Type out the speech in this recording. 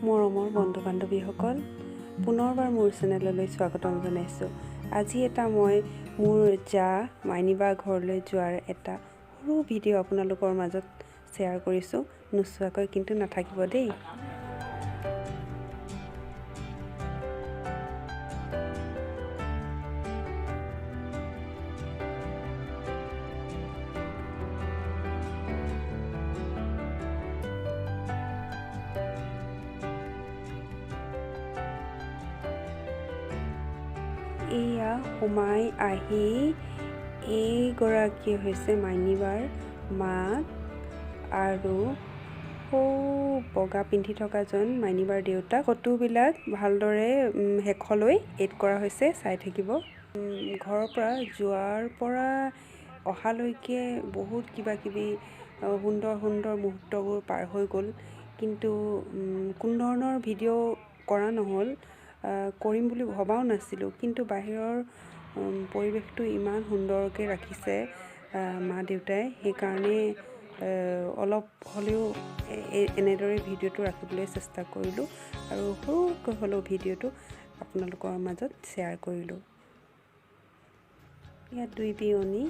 মৰমৰ বন্ধু বান্ধৱীসকল পুনৰবাৰ মোৰ চেনেললৈ স্বাগতম জনাইছোঁ। আজি এটা মই মোৰ জা মাইনিবা ঘৰলৈ যোৱাৰ এটা সৰু ভিডিঅ' আপোনালোকৰ মাজত শ্বেয়াৰ কৰিছোঁ। নোচোৱাকৈ কিন্তু নাথাকিব দেই। এয়া সোমাই আহি এইগৰাকী হৈছে মাইনিবাৰ মাক আৰু বগা পিন্ধি থকাজন মাইনিবাৰ দেউতাক। ফটোবিলাক ভালদৰে শেষলৈ এড কৰা হৈছে, চাই থাকিব। ঘৰৰ পৰা যোৱাৰ পৰা অহালৈকে বহুত কিবা কিবি সুন্দৰ সুন্দৰ মুহূৰ্তবোৰ পাৰ হৈ গ'ল, কিন্তু কোনো ধৰণৰ ভিডিঅ' কৰা নহ'ল। কৰিম বুলি ভবাও নাছিলোঁ, কিন্তু বাহিৰৰ পৰিৱেশটো ইমান সুন্দৰকৈ ৰাখিছে মা দেউতাই, সেইকাৰণে অলপ হ'লেও এনেদৰে ভিডিঅ'টো ৰাখিবলৈ চেষ্টা কৰিলোঁ আৰু সৰুকৈ হ'লেও ভিডিঅ'টো আপোনালোকৰ মাজত শ্বেয়াৰ কৰিলোঁ। ইয়াত দুই বিয়নী